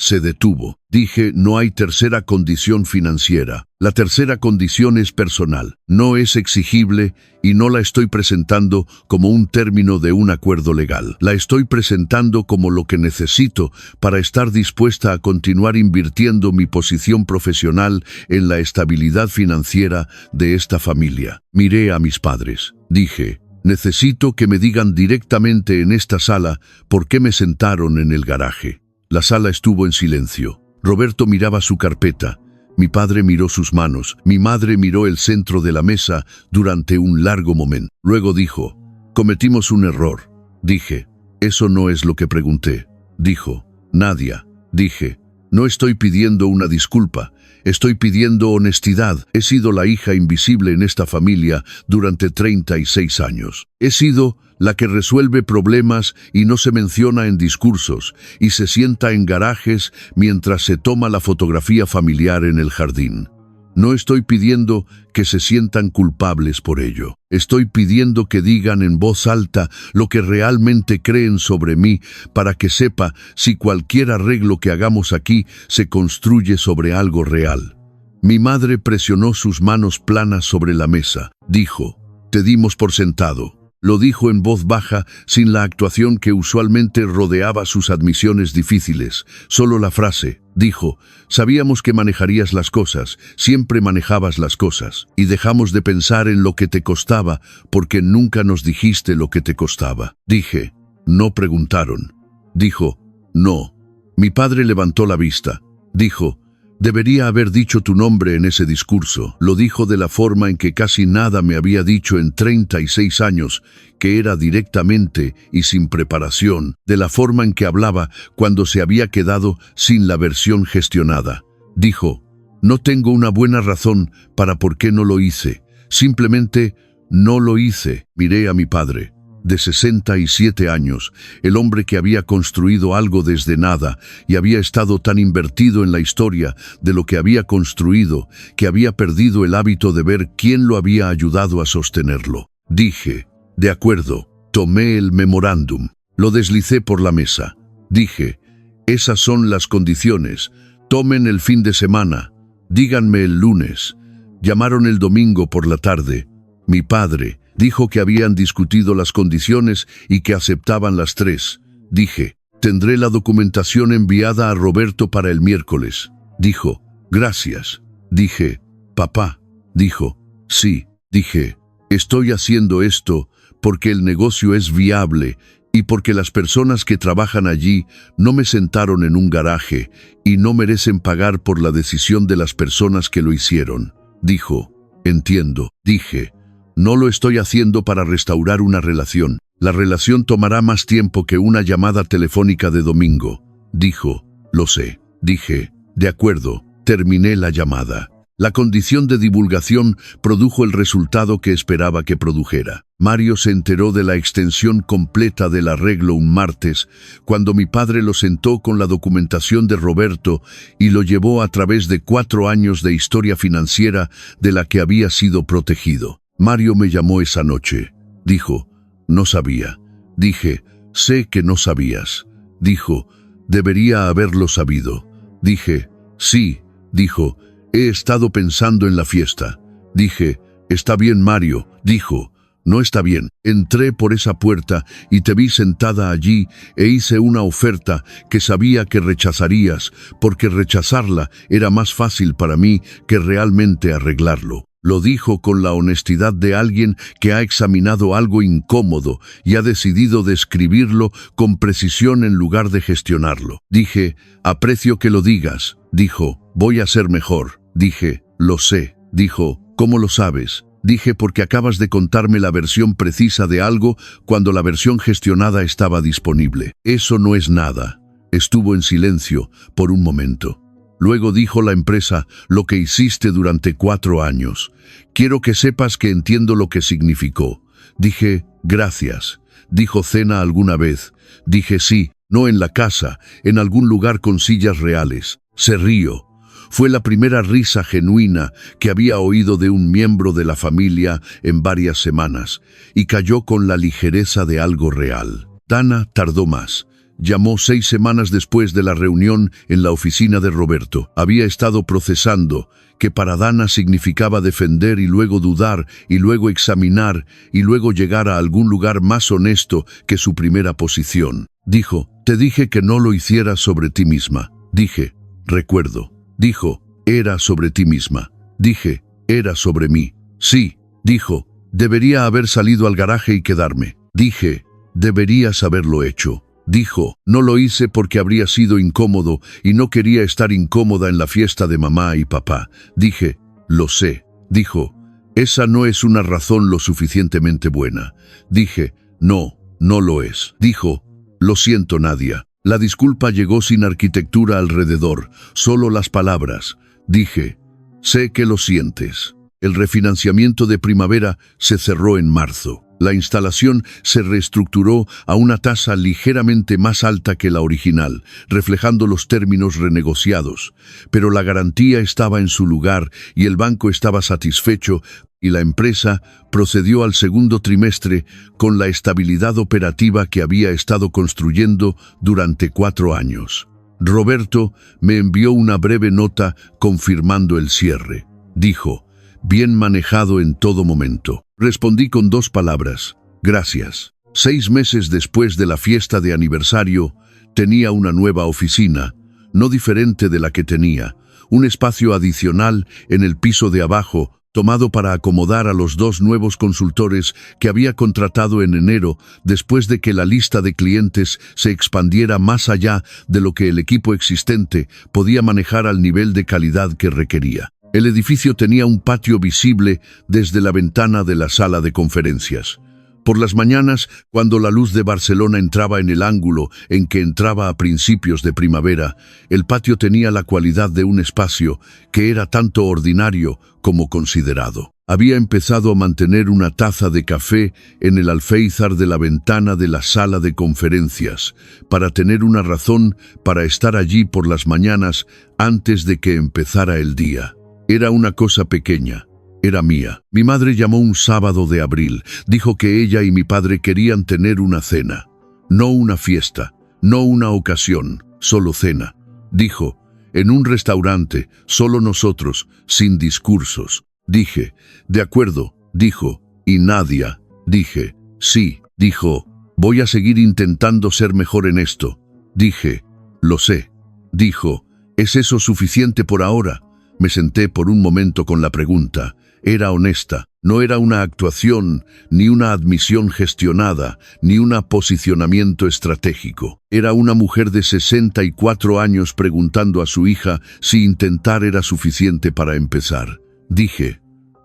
Se detuvo. Dije, no hay tercera condición financiera. La tercera condición es personal. No es exigible y no la estoy presentando como un término de un acuerdo legal. La estoy presentando como lo que necesito para estar dispuesta a continuar invirtiendo mi posición profesional en la estabilidad financiera de esta familia. Miré a mis padres. Dije, necesito que me digan directamente en esta sala por qué me sentaron en el garaje. La sala estuvo en silencio. Roberto miraba su carpeta. Mi padre miró sus manos. Mi madre miró el centro de la mesa durante un largo momento. Luego dijo, cometimos un error. Dije, eso no es lo que pregunté. Dijo, Nadia. Dije, no estoy pidiendo una disculpa. Estoy pidiendo honestidad. He sido la hija invisible en esta familia durante 36 años. He sido la que resuelve problemas y no se menciona en discursos, y se sienta en garajes mientras se toma la fotografía familiar en el jardín. No estoy pidiendo que se sientan culpables por ello. Estoy pidiendo que digan en voz alta lo que realmente creen sobre mí para que sepa si cualquier arreglo que hagamos aquí se construye sobre algo real. Mi madre presionó sus manos planas sobre la mesa. Dijo, te dimos por sentado. Lo dijo en voz baja, sin la actuación que usualmente rodeaba sus admisiones difíciles. Solo la frase. Dijo, sabíamos que manejarías las cosas, siempre manejabas las cosas. Y dejamos de pensar en lo que te costaba, porque nunca nos dijiste lo que te costaba. Dije, no preguntaron. Dijo, no. Mi padre levantó la vista. Dijo, debería haber dicho tu nombre en ese discurso. Lo dijo de la forma en que casi nada me había dicho en 36 años, que era directamente y sin preparación, de la forma en que hablaba cuando se había quedado sin la versión gestionada. Dijo, no tengo una buena razón para por qué no lo hice. Simplemente no lo hice. Miré a mi padre. De 67 años, el hombre que había construido algo desde nada y había estado tan invertido en la historia de lo que había construido que había perdido el hábito de ver quién lo había ayudado a sostenerlo. Dije, de acuerdo, tomé el memorándum, lo deslicé por la mesa. Dije, esas son las condiciones, tomen el fin de semana, díganme el lunes. Llamaron el domingo por la tarde. Mi padre dijo que habían discutido las condiciones y que aceptaban las 3. Dije, tendré la documentación enviada a Roberto para el miércoles. Dijo, gracias. Dije, papá. Dijo, sí. Dije, estoy haciendo esto porque el negocio es viable y porque las personas que trabajan allí no me sentaron en un garaje y no merecen pagar por la decisión de las personas que lo hicieron. Dijo, entiendo. Dije, no lo estoy haciendo para restaurar una relación. La relación tomará más tiempo que una llamada telefónica de domingo. Dijo, lo sé. Dije, de acuerdo. Terminé la llamada. La condición de divulgación produjo el resultado que esperaba que produjera. Mario se enteró de la extensión completa del arreglo un martes, cuando mi padre lo sentó con la documentación de Roberto y lo llevó a través de 4 años de historia financiera de la que había sido protegido. Mario me llamó esa noche. Dijo, no sabía. Dije, sé que no sabías. Dijo, debería haberlo sabido. Dije, sí. Dijo, he estado pensando en la fiesta. Dije, está bien, Mario. Dijo, no está bien. Entré por esa puerta y te vi sentada allí e hice una oferta que sabía que rechazarías, porque rechazarla era más fácil para mí que realmente arreglarlo. Lo dijo con la honestidad de alguien que ha examinado algo incómodo y ha decidido describirlo con precisión en lugar de gestionarlo. Dije, aprecio que lo digas. Dijo, voy a ser mejor. Dije, lo sé. Dijo, ¿cómo lo sabes? Dije, porque acabas de contarme la versión precisa de algo cuando la versión gestionada estaba disponible. Eso no es nada. Estuvo en silencio por un momento. Luego dijo la empresa, lo que hiciste durante 4 años. Quiero que sepas que entiendo lo que significó. Dije, gracias. Dijo, ¿cena alguna vez? Dije, sí, no en la casa, en algún lugar con sillas reales. Se rió. Fue la primera risa genuina que había oído de un miembro de la familia en varias semanas, y cayó con la ligereza de algo real. Dana tardó más. Llamó 6 semanas después de la reunión en la oficina de Roberto. Había estado procesando, que para Dana significaba defender y luego dudar, y luego examinar, y luego llegar a algún lugar más honesto que su primera posición. Dijo, te dije que no lo hicieras sobre ti misma. Dije, recuerdo. Dijo, era sobre ti misma. Dije, era sobre mí. Sí. Dijo, debería haber salido al garaje y quedarme. Dije, deberías haberlo hecho. Dijo, no lo hice porque habría sido incómodo y no quería estar incómoda en la fiesta de mamá y papá. Dije, lo sé. Dijo, esa no es una razón lo suficientemente buena. Dije, no lo es. Dijo, lo siento, Nadia. La disculpa llegó sin arquitectura alrededor, solo las palabras. Dije, sé que lo sientes. El refinanciamiento de primavera se cerró en marzo. La instalación se reestructuró a una tasa ligeramente más alta que la original, reflejando los términos renegociados. Pero la garantía estaba en su lugar y el banco estaba satisfecho, y la empresa procedió al segundo trimestre con la estabilidad operativa que había estado construyendo durante 4 años. Roberto me envió una breve nota confirmando el cierre. Dijo, bien manejado en todo momento. Respondí con 2 palabras, gracias. 6 meses después de la fiesta de aniversario, tenía una nueva oficina, no diferente de la que tenía, un espacio adicional en el piso de abajo, tomado para acomodar a los 2 nuevos consultores que había contratado en enero, después de que la lista de clientes se expandiera más allá de lo que el equipo existente podía manejar al nivel de calidad que requería. El edificio tenía un patio visible desde la ventana de la sala de conferencias. Por las mañanas, cuando la luz de Barcelona entraba en el ángulo en que entraba a principios de primavera, el patio tenía la cualidad de un espacio que era tanto ordinario como considerado. Había empezado a mantener una taza de café en el alféizar de la ventana de la sala de conferencias, para tener una razón para estar allí por las mañanas antes de que empezara el día. Era una cosa pequeña. Era mía. Mi madre llamó un sábado de abril. Dijo que ella y mi padre querían tener una cena. No una fiesta, no una ocasión, solo cena. Dijo, en un restaurante, solo nosotros, sin discursos. Dije, de acuerdo. Dijo, ¿y Nadia? Dije, sí. Dijo, voy a seguir intentando ser mejor en esto. Dije, lo sé. Dijo, ¿es eso suficiente por ahora? Me senté por un momento con la pregunta. Era honesta. No era una actuación, ni una admisión gestionada, ni un posicionamiento estratégico. Era una mujer de 64 años preguntando a su hija si intentar era suficiente para empezar. Dije,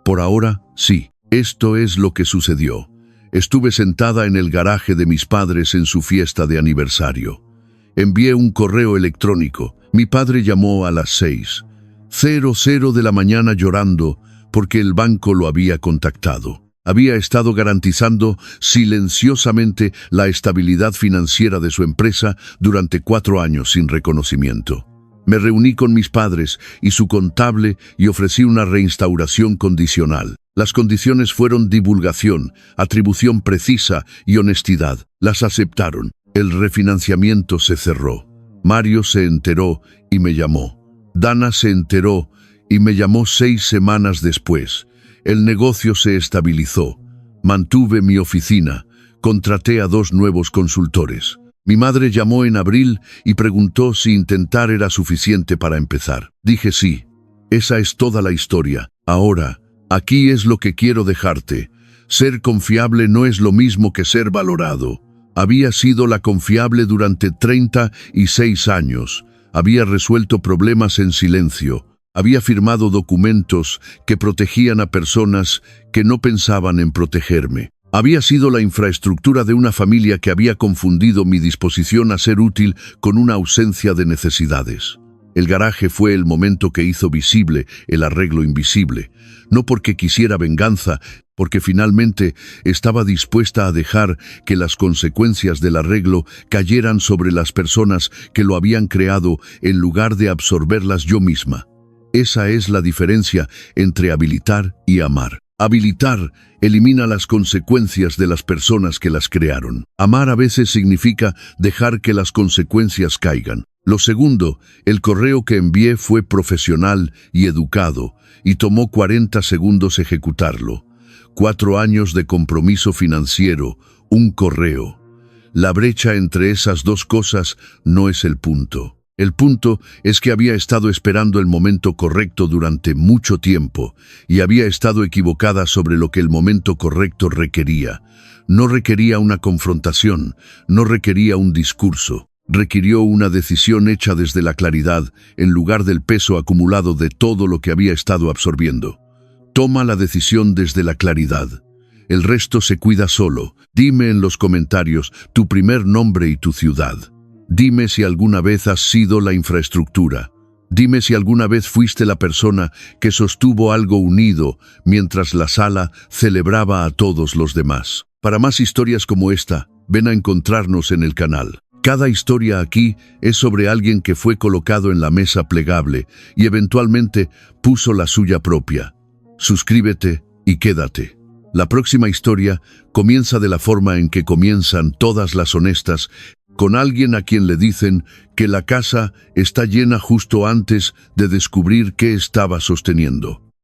por ahora, sí. Esto es lo que sucedió. Estuve sentada en el garaje de mis padres en su fiesta de aniversario. Envié un correo electrónico. Mi padre llamó a las 6:00 de la mañana llorando porque el banco lo había contactado. Había estado garantizando silenciosamente la estabilidad financiera de su empresa durante 4 años sin reconocimiento. Me reuní con mis padres y su contable y ofrecí una reinstauración condicional. Las condiciones fueron divulgación, atribución precisa y honestidad. Las aceptaron. El refinanciamiento se cerró. Mario se enteró y me llamó. Dana se enteró y me llamó 6 semanas después. El negocio se estabilizó. Mantuve mi oficina. Contraté a 2 nuevos consultores. Mi madre llamó en abril y preguntó si intentar era suficiente para empezar. Dije sí. Esa es toda la historia. Ahora, aquí es lo que quiero dejarte. Ser confiable no es lo mismo que ser valorado. Había sido la confiable durante 36 años. Había resuelto problemas en silencio. Había firmado documentos que protegían a personas que no pensaban en protegerme. Había sido la infraestructura de una familia que había confundido mi disposición a ser útil con una ausencia de necesidades. El garaje fue el momento que hizo visible el arreglo invisible. No porque quisiera venganza, porque finalmente estaba dispuesta a dejar que las consecuencias del arreglo cayeran sobre las personas que lo habían creado en lugar de absorberlas yo misma. Esa es la diferencia entre habilitar y amar. Habilitar elimina las consecuencias de las personas que las crearon. Amar a veces significa dejar que las consecuencias caigan. Lo segundo, el correo que envié fue profesional y educado, y tomó 40 segundos ejecutarlo. 4 años de compromiso financiero, un correo. La brecha entre esas 2 cosas no es el punto. El punto es que había estado esperando el momento correcto durante mucho tiempo y había estado equivocada sobre lo que el momento correcto requería. No requería una confrontación, no requería un discurso. Requirió una decisión hecha desde la claridad en lugar del peso acumulado de todo lo que había estado absorbiendo. Toma la decisión desde la claridad. El resto se cuida solo. Dime en los comentarios tu primer nombre y tu ciudad. Dime si alguna vez has sido la infraestructura. Dime si alguna vez fuiste la persona que sostuvo algo unido mientras la sala celebraba a todos los demás. Para más historias como esta, ven a encontrarnos en el canal. Cada historia aquí es sobre alguien que fue colocado en la mesa plegable y eventualmente puso la suya propia. Suscríbete y quédate. La próxima historia comienza de la forma en que comienzan todas las honestas, con alguien a quien le dicen que la casa está llena justo antes de descubrir qué estaba sosteniendo.